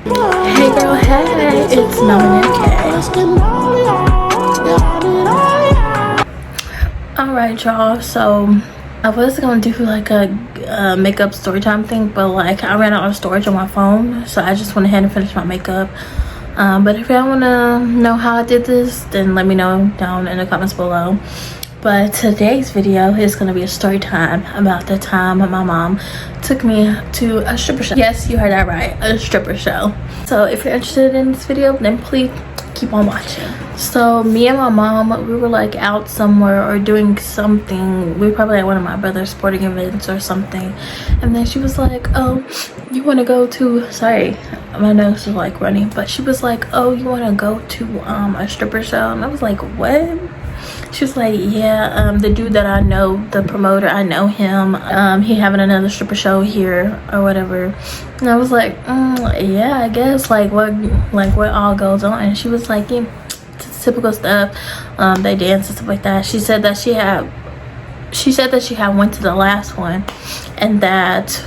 Hey girl, hey, it's MelaninKay. Alright y'all, so I was gonna do like a makeup story time thing, but like I ran out of storage on my phone, so I just went ahead and finished my makeup. But if y'all wanna know how I did this, then let me know down in the comments below. But today's video is gonna be a story time about the time my mom took me to a stripper show. Yes, you heard that right, a stripper show. So if you're interested in this video, then please keep on watching. So me and my mom, we were like out somewhere or doing something. We were probably at one of my brother's sporting events or something, and then she was like, oh, you want to go to, sorry, my nose is like running, but she was like, oh, you want to go to a stripper show? And I was like, what? She was like, yeah, the dude that I know, the promoter, I know him. He having another stripper show here or whatever. And I was like, yeah, I guess, like what all goes on? And she was like, yeah, typical stuff. They dance and stuff like that. She said that she had went to the last one, and that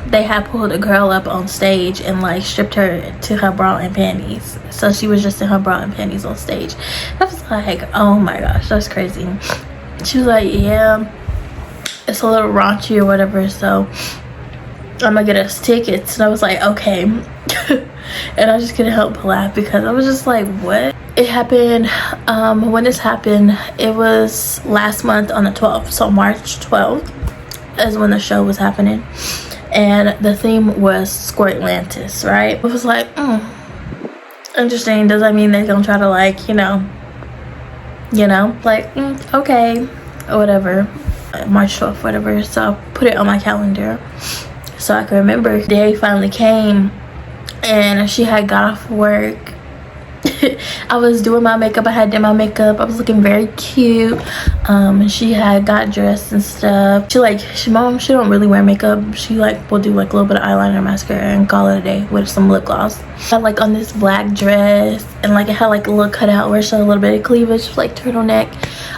they had pulled a girl up on stage and like stripped her to her bra and panties, so she was just in her bra and panties on stage. I was like, oh my gosh, that's crazy. She was like, yeah, it's a little raunchy or whatever, so I'm gonna get us tickets. And I was like, okay. And I just couldn't help but laugh because I was just like, what? It happened, when this happened, it was last month on the 12th, so March 12th is when the show was happening. And the theme was Squirtlantis, right? It was like, interesting. Does that mean they're gonna try to like, you know, like, okay, or whatever. March 12th, whatever. So I put it on my calendar so I could remember. The day finally came, and she had got off work. I was doing my makeup. I had done my makeup. I was looking very cute. And she had got dressed and stuff. She don't really wear makeup. She like will do like a little bit of eyeliner, mascara, and call it a day with some lip gloss. I had like on this black dress, and like it had like a little cutout where it showed a little bit of cleavage, like turtleneck.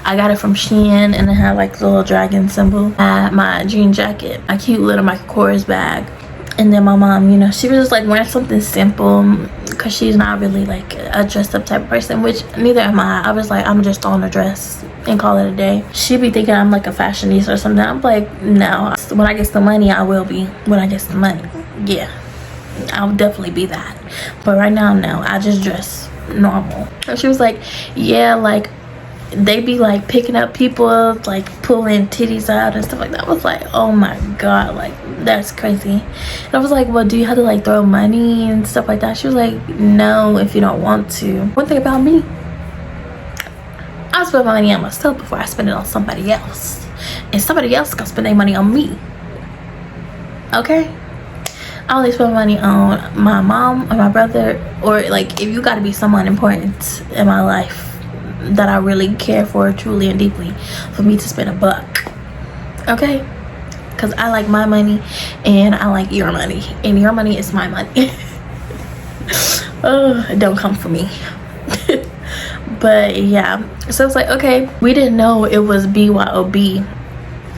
I got it from Shein, and it had like the little dragon symbol. I had my jean jacket, my cute little Michael Kors bag. And then my mom, you know, she was just like wearing something simple because she's not really like a dressed up type of person, which neither am I. I was like, I'm just on a dress and call it a day. She'd be thinking I'm like a fashionista or something. I'm like, no, when I get the money, I will be. When I get the money, yeah, I'll definitely be that. But right now, no, I just dress normal. And she was like, yeah, like they be like picking up people, like pulling titties out and stuff like that. I was like, oh my god, like that's crazy. And I was like, well, do you have to like throw money and stuff like that? She was like, no, if you don't want to. One thing about me, I spend my money on myself before I spend it on somebody else, and somebody else gonna spend their money on me. Okay, I only spend money on my mom or my brother, or like if you got to be someone important in my life that I really care for truly and deeply for me to spend $1, okay? Because I like my money and I like your money, and your money is my money. Oh, don't come for me. But yeah, so it's like, okay, we didn't know it was BYOB.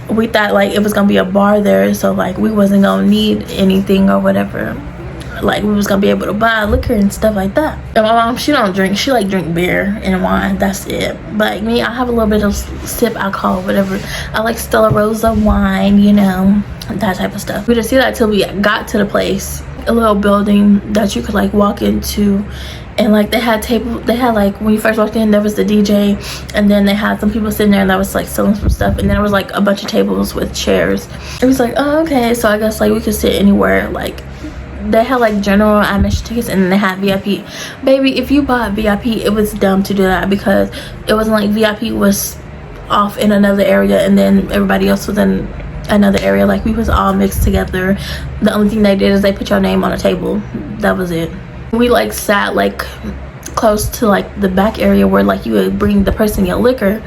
We thought like it was gonna be a bar there, so like we wasn't gonna need anything or whatever. Like we was gonna be able to buy liquor and stuff like that. And my mom, she don't drink. She like drink beer and wine, that's it. But like me, I have a little bit of sip alcohol, whatever. I like Stella Rosa wine, you know, that type of stuff. We didn't see that till we got to the place, a little building that you could like walk into, and like they had like when you first walked in, there was the DJ, and then they had some people sitting there that was like selling some stuff, and then there was like a bunch of tables with chairs. It was like, oh, okay, so I guess like we could sit anywhere. Like they had like general admission tickets, and then they had VIP. Baby, if you bought VIP, it was dumb to do that, because it wasn't like VIP was off in another area and then everybody else was in another area. Like we was all mixed together. The only thing they did is they put your name on a table. That was it. We like sat like close to like the back area where like you would bring the person your liquor.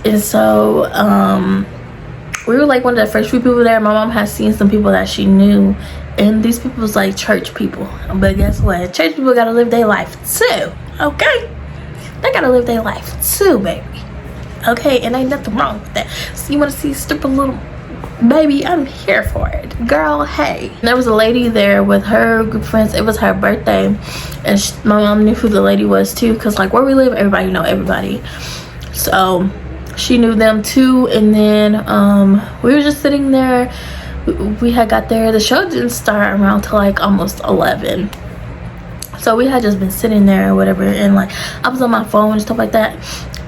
And so we were like one of the first few people there. My mom had seen some people that she knew, and these people was like church people. But guess what? Church people gotta live their life too, okay? They gotta live their life too, baby. Okay, and ain't nothing wrong with that. So you wanna see a stripper little baby, I'm here for it, girl. Hey, and there was a lady there with her group of friends. It was her birthday, and my mom knew who the lady was too, because like where we live, everybody know everybody. So she knew them too. And then we were just sitting there. We had got there. The show didn't start around till like almost 11, so we had just been sitting there or whatever, and like I was on my phone and stuff like that.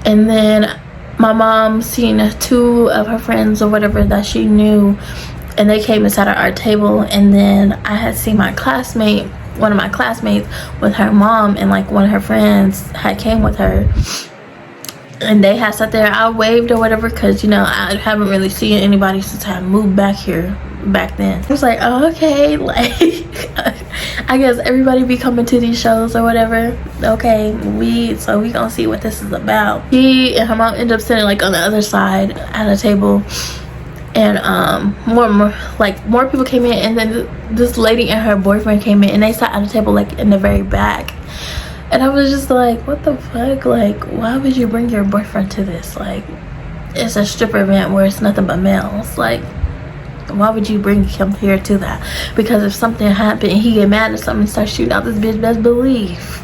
And then my mom seen 2 of her friends or whatever that she knew, and they came and sat at our table. And then I had seen my classmate, one of my classmates, with her mom, and like one of her friends had came with her, and they had sat there. I waved or whatever, because you know I haven't really seen anybody since I moved back here back then. I was like, oh, okay, like I guess everybody be coming to these shows or whatever. Okay, so we gonna see what this is about. He and her mom ended up sitting like on the other side at a table, and more people came in, and then this lady and her boyfriend came in, and they sat at a table like in the very back. And I was just like, what the fuck? Like, why would you bring your boyfriend to this? Like, it's a stripper event where it's nothing but males. Like, why would you bring him here to that? Because if something happened and he get mad or something and start shooting out this bitch, best believe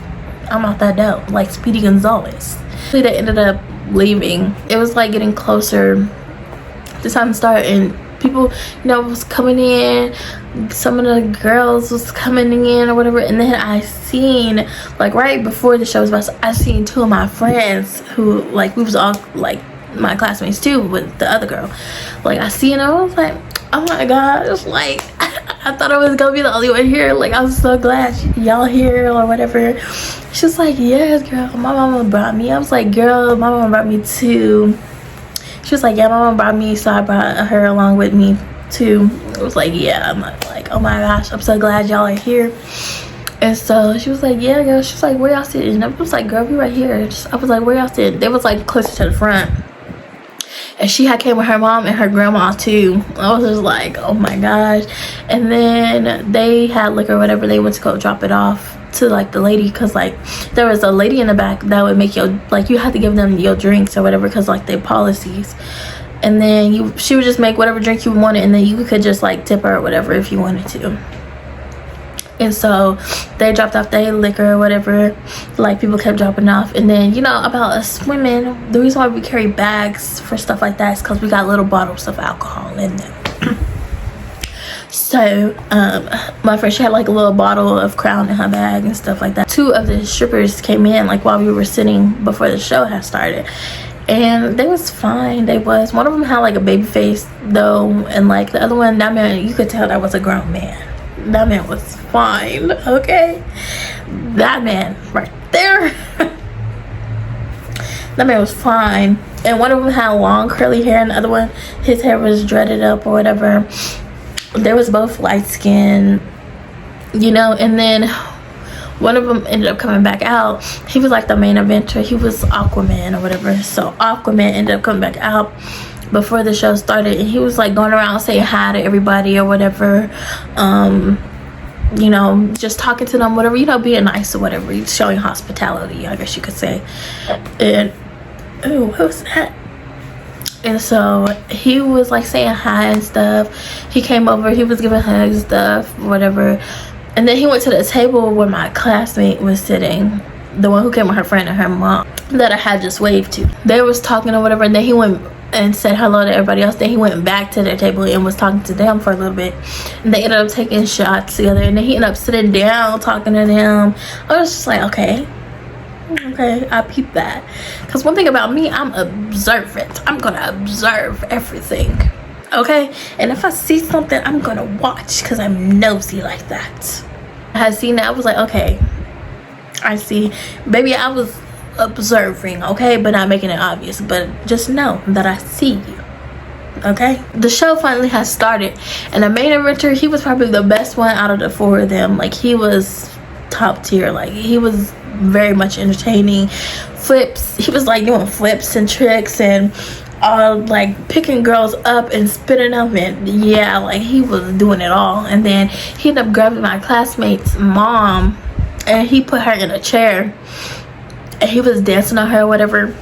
I'm out that dope, like Speedy Gonzalez. They ended up leaving. It was like getting closer to time to start, and people, you know, was coming in. Some of the girls was coming in or whatever. And then I seen, like right before the show was about, I seen 2 of my friends who, like, we was all like my classmates too with the other girl. Like I seen her, I was like, oh my gosh, like I thought I was gonna be the only one here. Like I was so glad y'all here or whatever. She's like, yes girl, my mama brought me. I was like, girl, my mama brought me too. She was like, yeah, my mama brought me, so I brought her along with me too. I was like, yeah. I'm like, oh my gosh, I'm so glad y'all are here. And so she was like, yeah girl. She was like, where y'all sitting? And I was like, girl, we right here. I was like, where y'all sitting? They was like closer to the front, and she had came with her mom and her grandma too. I was just like, oh my gosh. And then they had liquor or whatever. They went to go drop it off to like the lady, because like there was a lady in the back that would make your, like you had to give them your drinks or whatever, because like their policies. And then she would just make whatever drink you wanted, and then you could just like tip her or whatever if you wanted to. And so they dropped off their liquor or whatever, like people kept dropping off. And then, you know, about us women, the reason why we carry bags for stuff like that is because we got little bottles of alcohol in them. So my friend, she had like a little bottle of Crown in her bag and stuff like that. 2 of the strippers came in like while we were sitting before the show had started, and they was fine. They was, one of them had like a baby face though, and like the other one, that man, you could tell that was a grown man. That man was fine, okay? That man right there that man was fine. And one of them had long curly hair, and the other one, his hair was dreaded up or whatever. They was both light skinned, you know. And then one of them ended up coming back out. He was like the main eventer. He was Aquaman or whatever. So Aquaman ended up coming back out before the show started, and he was like going around saying hi to everybody or whatever, you know, just talking to them, whatever, you know, being nice or whatever. He's showing hospitality, I guess you could say. And oh, what was that? And so he was like saying hi and stuff. He came over, he was giving hugs and stuff, whatever. And then he went to the table where my classmate was sitting, the one who came with her friend and her mom that I had just waved to. They was talking or whatever, and then he went and said hello to everybody else. Then he went back to their table and was talking to them for a little bit, and they ended up taking shots together, and then he ended up sitting down talking to them. I was just like, okay, I peeped that, because one thing about me, I'm observant. I'm gonna observe everything, okay? And if I see something, I'm gonna watch, because I'm nosy like that. I had seen that. I was like, okay, I see. Baby, I was observing, okay, but not making it obvious, but just know that I see you, okay? The show finally has started, and the main eventer, he was probably the best one out of the 4 of them. Like, he was top tier. Like, he was very much entertaining. Flips, he was like doing flips and tricks and like picking girls up and spitting them, and yeah, like he was doing it all. And then he ended up grabbing my classmate's mom, and he put her in a chair, and he was dancing on her or whatever.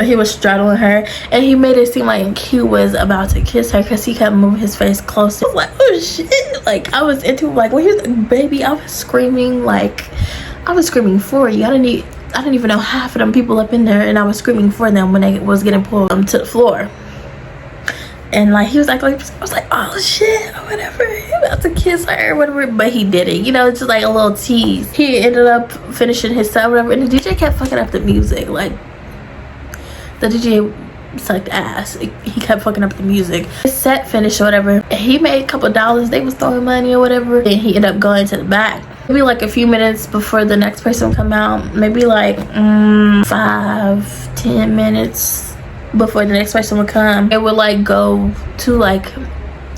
he was straddling her, and he made it seem like he was about to kiss her because he kept moving his face closer. I was like, oh shit, like I was into like, well, here's baby. I was screaming, like I was screaming for you. I didn't even know half of them people up in there, and I was screaming for them when they was getting pulled to the floor. And like he was like, I was like, oh shit, or whatever, he about to kiss her or whatever, but he didn't, you know, just like a little tease. He ended up finishing his set, whatever, and the DJ kept fucking up the music. Like the DJ sucked ass. He kept fucking up the music. His set finished or whatever. He made a couple dollars. They was throwing money or whatever, and he ended up going to the back. Maybe like a few minutes before the next person would come out, maybe like 5-10 minutes before the next person would come, they would like go to like,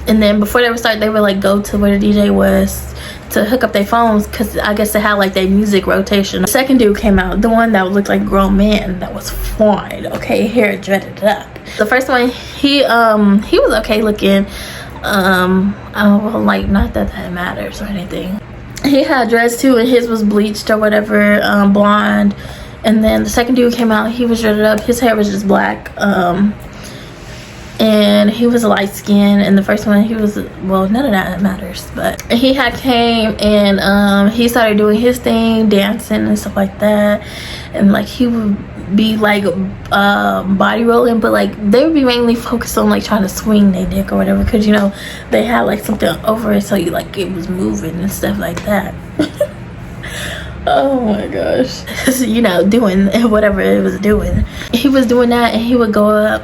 and then before they would start, they would like go to where the DJ was to hook up their phones, because I guess they had like their music rotation. The second dude came out, the one that looked like a grown man, that was fine, okay, hair dreaded up. The first one, he was okay looking. Well, like not that matters or anything. He had dreads too, and his was bleached or whatever, blonde. And then the second dude came out, he was dreaded up, his hair was just black, and he was light skinned. And the first one, he was, well, none of that matters, but he had came and he started doing his thing, dancing and stuff like that, and like he would be like body rolling, but like they would be mainly focused on like trying to swing their dick or whatever, because you know they had like something over it, so you like it was moving and stuff like that. Oh my gosh. You know, doing whatever it was doing. He was doing that, and he would go up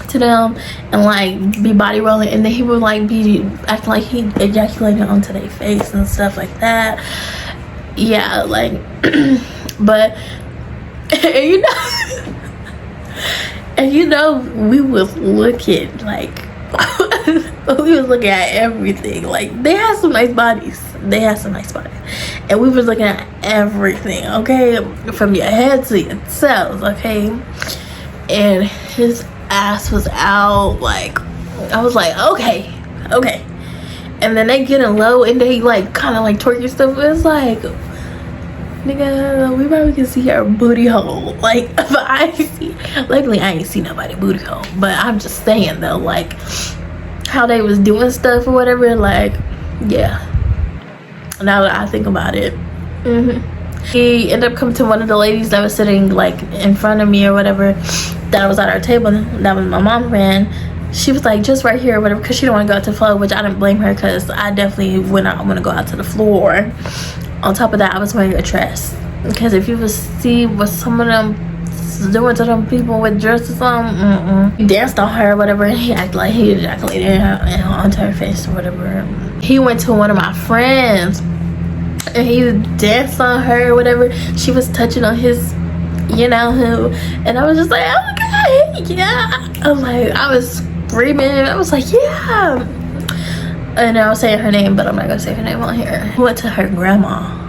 to them and like be body rolling, and then he would like be acting like he ejaculated onto their face and stuff like that. Yeah, like but and you know we was looking like we was looking at everything. Like they had some nice bodies, and we was looking at everything, okay, from your head to your toes, okay. And his ass was out. Like I was like, okay. And then they getting low, and they like kind of like twerking stuff. It's like, nigga, we probably can see our booty hole. Like, but luckily I ain't see nobody booty hole, but I'm just saying though, like how they was doing stuff or whatever, like, yeah, now that I think about it. He ended up coming to one of the ladies that was sitting like in front of me or whatever, that was at our table, that was my mom friend. She was like, just right here or whatever, because she didn't want to go out to the floor, which I didn't blame her, because I definitely would not want to go out to the floor. On top of that, I was wearing a dress, because if you would see what some of them doing to them people with dresses on, he danced on her or whatever, and he acted like he ejaculated onto her face or whatever. He went to one of my friends and he danced on her or whatever. She was touching on his, you know who, and I was just like, oh my god, yeah. I was screaming, I was like, yeah. And I was saying her name, but I'm not gonna say her name on here. He went to her grandma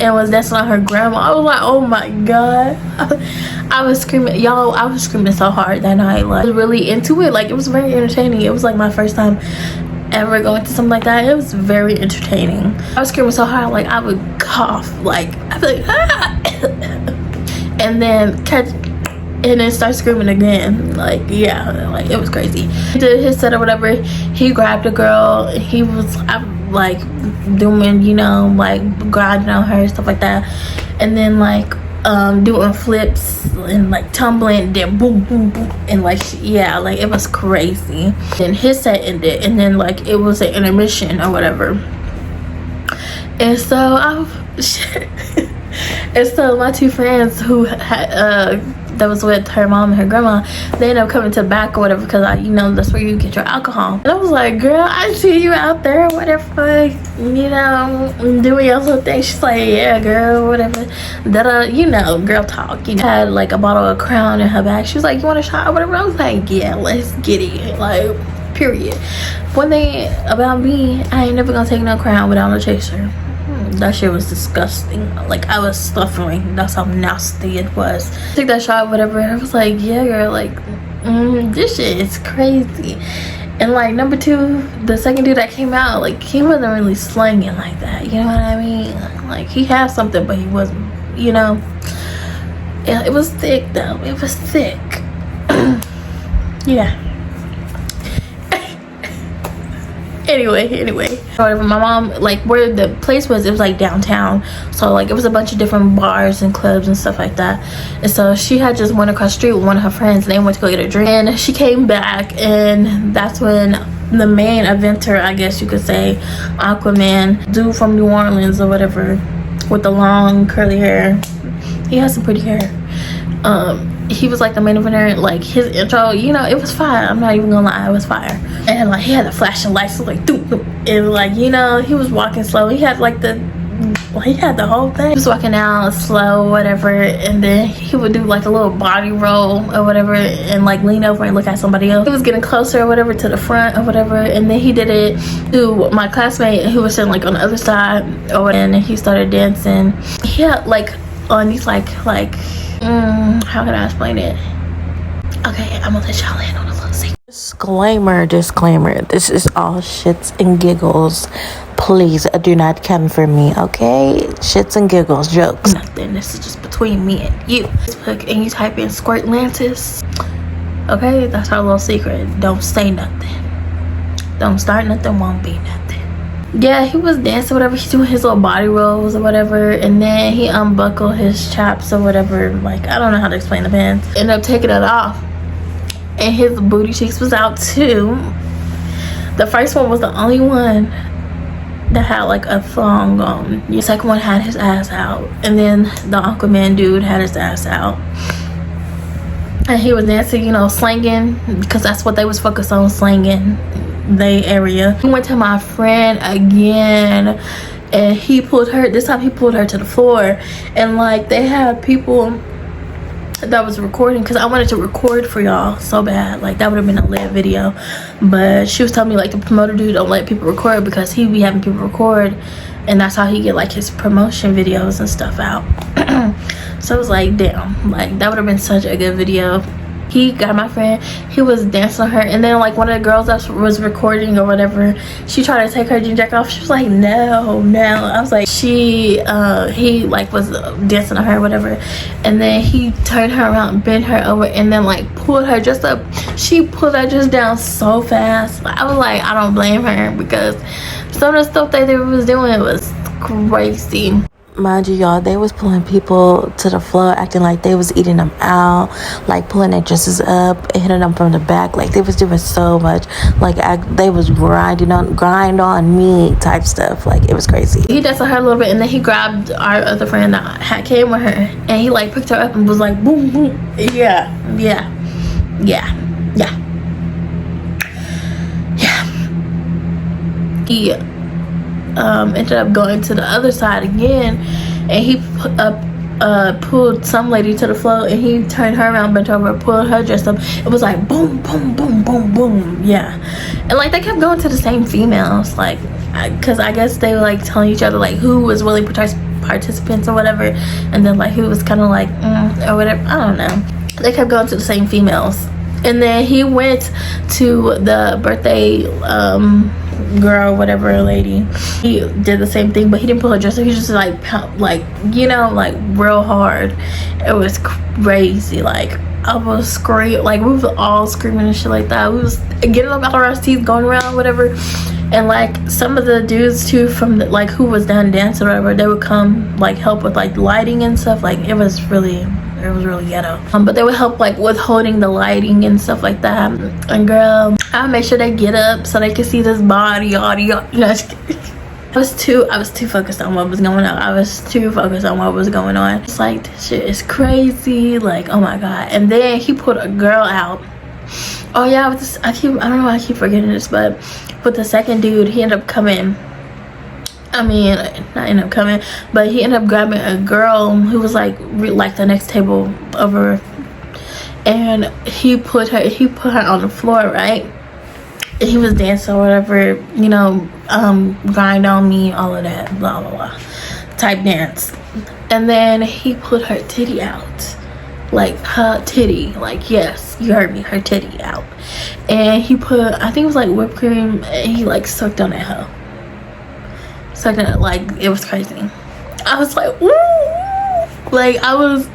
and was dancing on her grandma. I was like, oh my god. I was screaming, y'all. I was screaming so hard that night. Like, I was really into it. Like, it was very entertaining. It was like my first time ever going to something like that. It was very entertaining. I was screaming so hard, like I would cough, like I'd be like, ah! And then catch, and then start screaming again. Like, yeah, like it was crazy. He did his set or whatever. He grabbed a girl. He was like doing, you know, like grinding on her, stuff like that, and then like doing flips and like tumbling, then boom boom boom, and like yeah, like it was crazy. Then his set ended, and then like it was an intermission or whatever, and so and so my two friends who had that was with her mom and her grandma, they ended up coming to the back or whatever, because you know that's where you get your alcohol. And I was like, girl, I see you out there, whatever, you know, doing your little thing. She's like, yeah, girl, whatever, that you know, girl talk. You had like a bottle of Crown in her bag. She was like, you want a shot or whatever? I was like, yeah, let's get it, like, period. One thing about me, I ain't never gonna take no Crown without a chaser. That shit was disgusting. Like, I was suffering. That's how nasty it was. Took that shot, whatever. I was like, yeah, girl, like, this shit is crazy. And like, number two, the second dude that came out, like, he wasn't really slanging like that, you know what I mean? Like, he had something, but he wasn't, you know. Yeah, it was thick though. It was thick. Yeah. anyway, whatever. My mom, like, where the place was, it was like downtown, so like it was a bunch of different bars and clubs and stuff like that. And so she had just went across the street with one of her friends, and they went to go get a drink, and she came back, and that's when the main eventer, I guess you could say, Aquaman, dude from New Orleans or whatever, with the long curly hair, he has some pretty hair, he was like the main eventer. Like his intro, you know, it was fire. I'm not even gonna lie, it was fire. And like he had the flashing lights, so like doop, doop. And like, you know, he was walking slow. He had like he had the whole thing. He was walking out slow, whatever, and then he would do like a little body roll or whatever, and like lean over and look at somebody else. He was getting closer or whatever to the front or whatever, and then he did it to my classmate who was sitting like on the other side, and he started dancing. He had like on these like how can I explain it? Okay, I'm gonna let y'all in on a little secret. Disclaimer, this is all shits and giggles. Please do not come for me, okay? Shits and giggles, jokes. Nothing, this is just between me and you. Facebook and you type in Squirt Lantis, okay? That's our little secret. Don't say nothing. Don't start nothing, won't be nothing. Yeah, he was dancing, whatever. He's doing his little body rolls or whatever, and then he unbuckled his chaps or whatever. Like, I don't know how to explain the pants. Ended up taking it off, and his booty cheeks was out too. The first one was the only one that had like a thong on. The second one had his ass out, and then the Aquaman dude had his ass out. And he was dancing, you know, slanging, because that's what they was focused on, slanging the area. He went to my friend again, and he pulled her, this time he pulled her to the floor, and like they had people that was recording, because I wanted to record for y'all so bad. Like that would have been a lit video, but she was telling me like the promoter dude don't let people record because he be having people record, and that's how he get like his promotion videos and stuff out. So I was like, damn, like that would have been such a good video. He got my friend, he was dancing on her, and then like one of the girls that was recording or whatever, she tried to take her jean jacket off. She was like, no. I was like, he like was dancing on her or whatever, and then he turned her around, bent her over, and then like pulled her just up. She pulled her just down so fast. I was like, I don't blame her, because some of the stuff that they was doing was crazy. Mind you, y'all, they was pulling people to the floor, acting like they was eating them out, like pulling their dresses up and hitting them from the back. Like they was doing so much, like they was grind on me type stuff. Like it was crazy. He danced on her a little bit, and then he grabbed our other friend that came with her, and he like picked her up and was like boom boom. Yeah. He ended up going to the other side again, and he pulled some lady to the floor, and he turned her around, bent over, pulled her dress up. It was like boom boom boom boom boom. Yeah. And like they kept going to the same females, like because I guess they were like telling each other like who was willing participants or whatever, and then like who was kind of like or whatever. I don't know, they kept going to the same females. And then he went to the birthday girl, whatever lady. He did the same thing, but he didn't pull her dress up. He just like you know, like real hard. It was crazy. Like I was screaming, like we was all screaming and shit like that. We was getting up out of our seats, going around, whatever. And like some of the dudes too from the, like who was done dancing or whatever, they would come like help with like lighting and stuff. Like it was really ghetto. But they would help like with holding the lighting and stuff like that. And girl, I would make sure they get up so they could see this body audio. You know, I was too focused on what was going on. It's like this shit is crazy. Like oh my god. And then he put a girl out. Oh yeah, I don't know why I keep forgetting this, but with the second dude, he ended up coming. I mean, not end up coming, but he ended up grabbing a girl who was like the next table over, and he put her on the floor, right? And he was dancing or whatever, you know, grind on me, all of that, blah blah blah, type dance. And then he put her titty out, like her titty, like yes, you heard me, her titty out. And he put, I think it was like whipped cream, and he like sucked on that hoe. Like it was crazy. I was like, ooh, like I was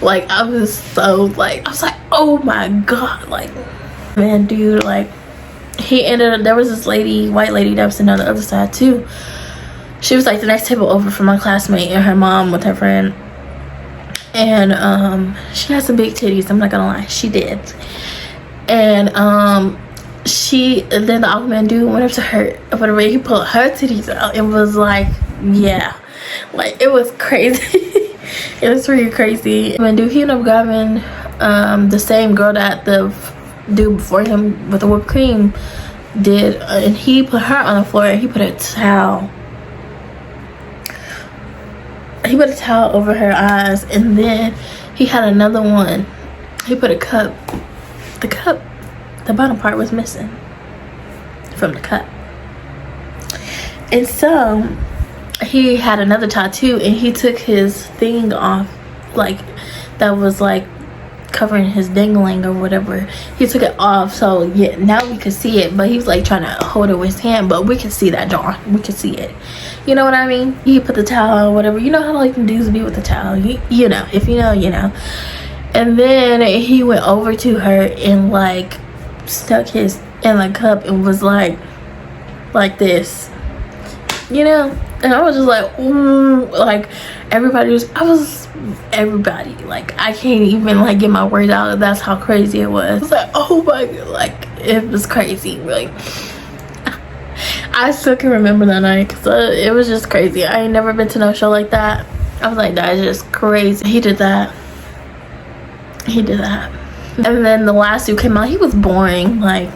Like I was so like, I was like, oh my god, like man, dude, like he ended up, there was this lady, white lady that was sitting on the other side too. She was like the next table over from my classmate and her mom with her friend. And she had some big titties, I'm not gonna lie, she did. And then the Aquaman dude went up to her, whatever, he pulled her titties out and was like, yeah, like it was crazy. It was really crazy. And dude, he ended up grabbing the same girl that the dude before him with the whipped cream did, and he put her on the floor and he put a towel. He put a towel over her eyes, and then he had another one. He put a cup. The bottom part was missing from the cup. And so he had another tattoo, and he took his thing off, like that was like covering his dingling or whatever. He took it off, so yeah, now we could see it, but he was like trying to hold it with his hand, but we could see that, John. We could see it. You know what I mean? He put the towel or whatever. You know how like the dudes be with the towel. You know, if you know, you know. And then he went over to her and like stuck his in the cup and was like this, you know. And I was just like, ooh, like everybody, like I can't even like get my words out. That's how crazy it was. I was like, oh my god, like it was crazy. Like I still can remember that night because it was just crazy. I ain't never been to no show like that. I was like, that is just crazy. He did that. And then the last dude came out. He was boring, like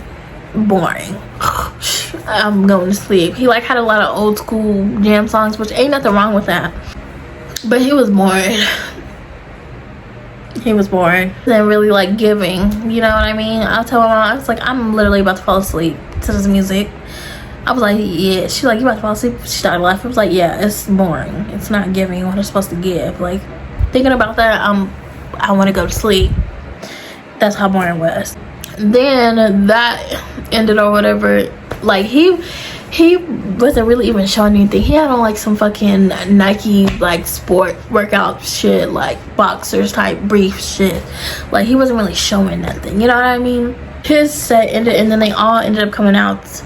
boring. I'm going to sleep. He like had a lot of old school jam songs, which ain't nothing wrong with that, but he was boring. Then really like giving, you know what I mean? I'll tell my mom, I was like, I'm literally about to fall asleep to this music. I was like, yeah. She's like, you about to fall asleep? She started laughing. I was like, yeah, it's boring. It's not giving what it's supposed to give. Like thinking about that, I want to go to sleep. That's how boring it was. Then that ended or whatever. Like he wasn't really even showing anything. He had on like some fucking Nike like sport workout shit, like boxers type brief shit. Like he wasn't really showing nothing, you know what I mean? His set ended, and then they all ended up coming out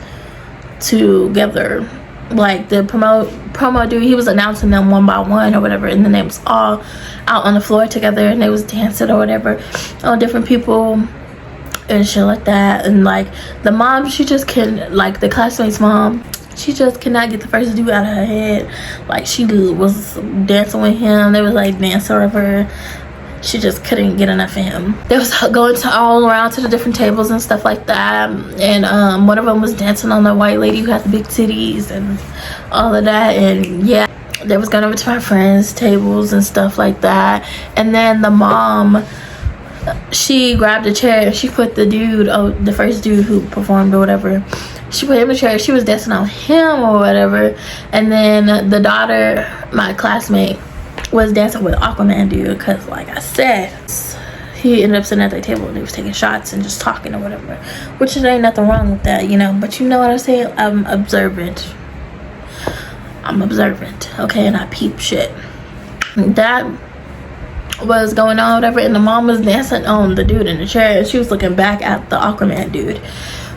together. Like the promo dude, he was announcing them one by one or whatever, and then they was all out on the floor together and they was dancing or whatever, all different people and shit like that. And like the mom, she just can, like the classmate's mom, she just cannot get the first dude out of her head. Like she was dancing with him, they was like dancing with her. She just couldn't get enough of him. They was going to all around to the different tables and stuff like that. And one of them was dancing on the white lady who had the big titties and all of that. And yeah, they was going over to my friends' tables and stuff like that. And then the mom, she grabbed a chair and she put the dude, the first dude who performed or whatever, she put him in a chair. She was dancing on him or whatever. And then the daughter, my classmate, was dancing with Aquaman dude, because like I said, he ended up sitting at the table and he was taking shots and just talking or whatever, which there ain't nothing wrong with that, you know. But you know what I'm saying? I'm observant, okay, and I peep shit. That was going on, whatever, and the mom was dancing on the dude in the chair and she was looking back at the Aquaman dude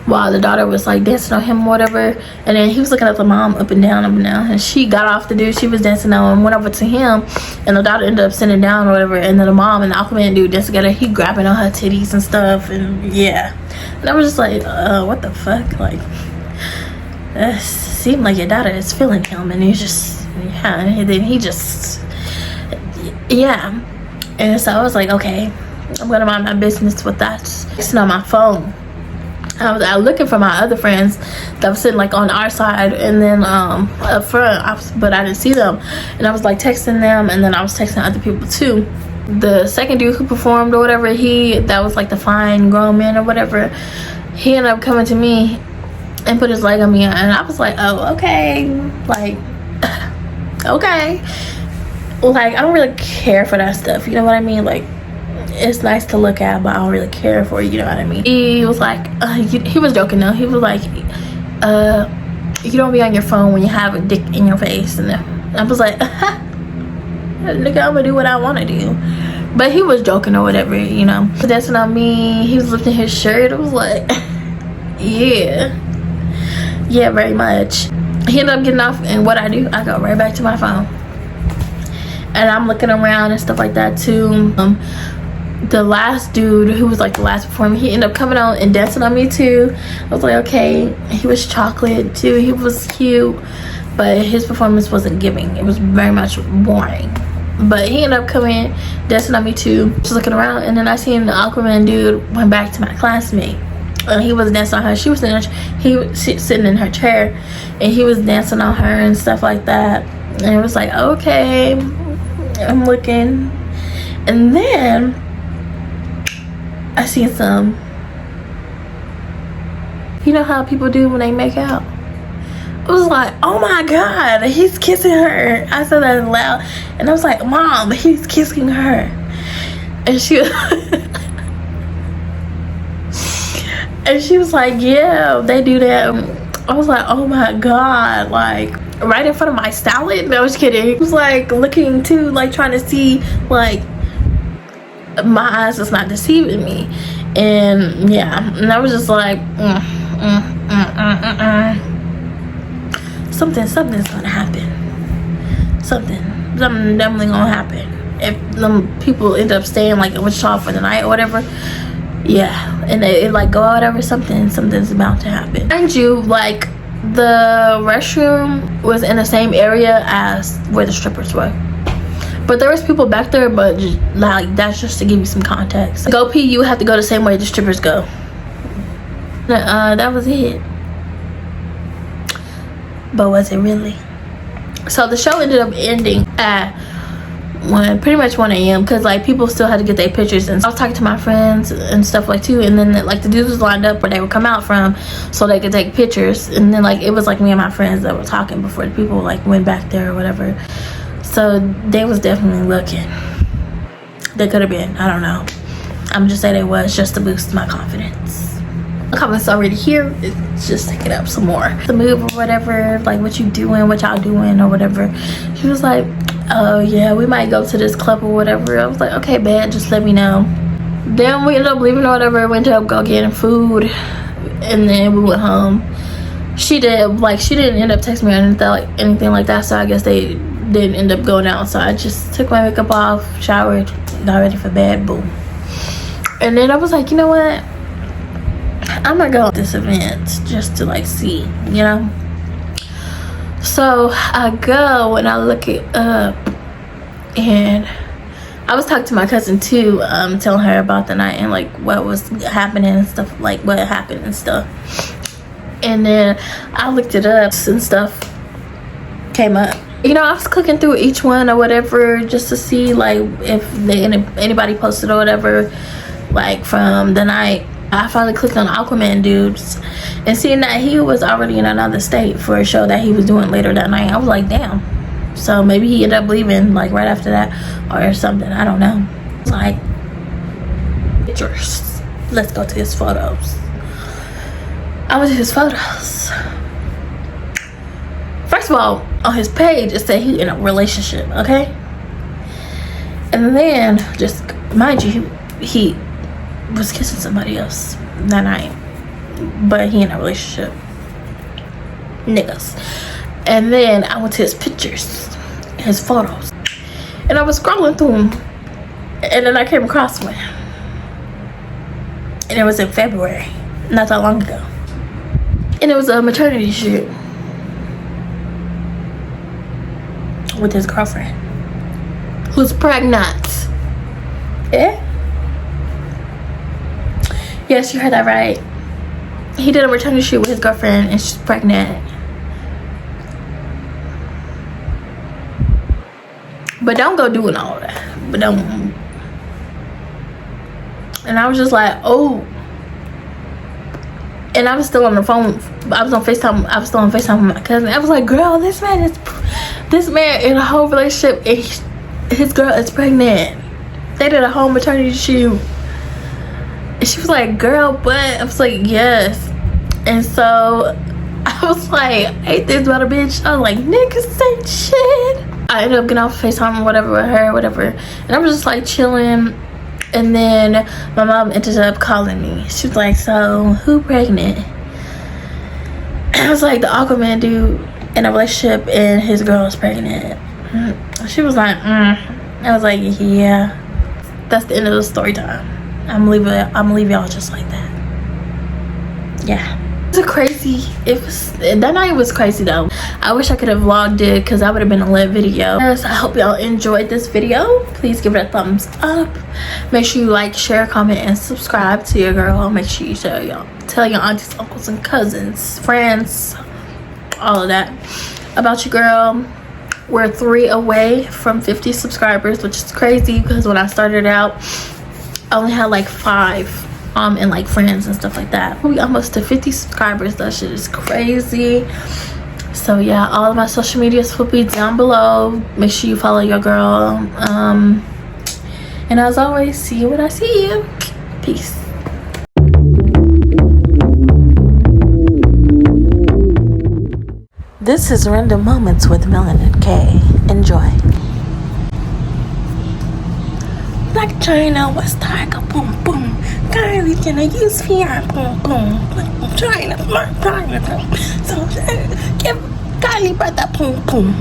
while the daughter was like dancing on him or whatever. And then he was looking at the mom up and down, and she got off the dude she was dancing on and went over to him, and the daughter ended up sitting down or whatever. And then the mom and the Aquaman dude danced together. He grabbing on her titties and stuff, and yeah. And I was just like, what the fuck? Like, it seemed like your daughter is feeling him, and he's just, yeah, and then he just, yeah. And so I was like, okay, I'm gonna mind my business with that. It's on my phone. I was out looking for my other friends that was sitting like on our side, and then up front, but I didn't see them. And I was like texting them, and then I was texting other people too. The second dude who performed or whatever, that was like the fine grown man or whatever, he ended up coming to me and put his leg on me, and I was like, oh, okay, like, okay. Like, I don't really care for that stuff, you know what I mean? Like, it's nice to look at, but I don't really care for it, you know what I mean? He was like, he was joking though. He was like, you don't be on your phone when you have a dick in your face. And I was like, nigga, I'm gonna do what I want to do. but he was joking or whatever, you know. But that's not me. He was lifting his shirt. It was like, yeah, very much. He ended up getting off, and what I do, I go right back to my phone, and I'm looking around and stuff like that too. The last dude who was like the last performer, he ended up coming out and dancing on me too. I was like, okay. He was chocolate too. He was cute, but his performance wasn't giving. It was very much boring. But he ended up coming, dancing on me too. Just looking around, and then I seen the Aquaman dude went back to my classmate. He was dancing on her. She was sitting in her chair, and he was dancing on her and stuff like that. And it was like, okay, I'm looking, and then I seen some, you know how people do when they make out? I was like, oh my god, he's kissing her. I said that loud, and I was like, Mom, he's kissing her. And she and she was like, yeah, they do that. I was like, oh my god, like right in front of my salad? No, I was kidding. He was like looking too, like trying to see, like my eyes is not deceiving me. And yeah, and I was just like, something's gonna happen. Something definitely gonna happen if them people end up staying like in Wichita for the night or whatever. Yeah, and it like go out, whatever, something's about to happen. Mind you, like the restroom was in the same area as where the strippers were, but there was people back there. But like, that's just to give you some context. Go pee, you have to go the same way the strippers go. That was it. But was it really? So the show ended up ending at pretty much 1 a.m. because like people still had to get their pictures, and I was talking to my friends and stuff like too, and then like the dudes was lined up where they would come out from so they could take pictures, and then like it was like me and my friends that were talking before the people like went back there or whatever. So they was definitely looking. They could have been, I don't know. I'm just saying it was just to boost my confidence. Comments already here, it's just take it up some more. The move or whatever, like what you doing, what y'all doing or whatever. He was like, oh yeah, we might go to this club or whatever. I was like, okay, bad, just let me know. Then we ended up leaving or whatever, went to go getting food, and then we went home. She didn't end up texting me or anything like that, so I guess they didn't end up going out. So I just took my makeup off, showered, got ready for bed, boom. And then I was like, you know what, I'm gonna go to this event just to like see, you know. So I go and I look it up, and I was talking to my cousin too, telling her about the night and like what was happening and stuff, like what happened and stuff. And then I looked it up and stuff came up. You know, I was clicking through each one or whatever just to see like if anybody posted or whatever, like from the night. I finally clicked on Aquaman dudes and seeing that he was already in another state for a show that he was doing later that night. I was like, damn. So maybe he ended up leaving like right after that or something. I don't know. Like, pictures. Let's go to his photos. I went to his photos. First of all, on his page it said he in a relationship, okay? And then, just mind you, he was kissing somebody else that night, but he in a relationship. Niggas. And then I went to his pictures, his photos, and I was scrolling through them, and then I came across one, and it was in February, not that long ago, and it was a maternity shoot with his girlfriend who's pregnant. Yeah, yes, you heard that right. He did a maternity shoot with his girlfriend and she's pregnant. But don't go doing all of that. But don't. And I was just like, oh. And I was still on the phone. I was on FaceTime. I was still on FaceTime with my cousin. I was like, girl, this man in a whole relationship, and his girl is pregnant. They did a whole maternity shoot. And she was like, girl, but I was like, yes. And so I was like, ain't this about a bitch? I was like, niggas ain't shit. I ended up getting off FaceTime or whatever with her, whatever, and I was just like chilling. And then my mom ended up calling me. She was like, "So who pregnant?" I was like, "The Aquaman dude in a relationship and his girl is pregnant." She was like, I was like, "Yeah." That's the end of the story time. I'm gonna leave y'all just like that. Yeah. That night was crazy though. I wish I could have vlogged it because that would have been a lit video. I hope y'all enjoyed this video. Please give it a thumbs up. Make sure you like, share, comment, and subscribe to your girl. Make sure you tell your aunties, uncles, and cousins, friends, all of that about your girl. We're 3 away from 50 subscribers, which is crazy because when I started out, I only had like 5 and like friends and stuff like that. We almost to 50 subscribers. That shit is crazy. So yeah, all of my social medias will be down below. Make sure you follow your girl. And as always, see you when I see you. Peace. This is Random Moments with MelaninKay. Enjoy. Black China, West Tiger, boom boom. Kylie Jenner, use fear, boom boom. China, China, so give Kylie brother, boom boom.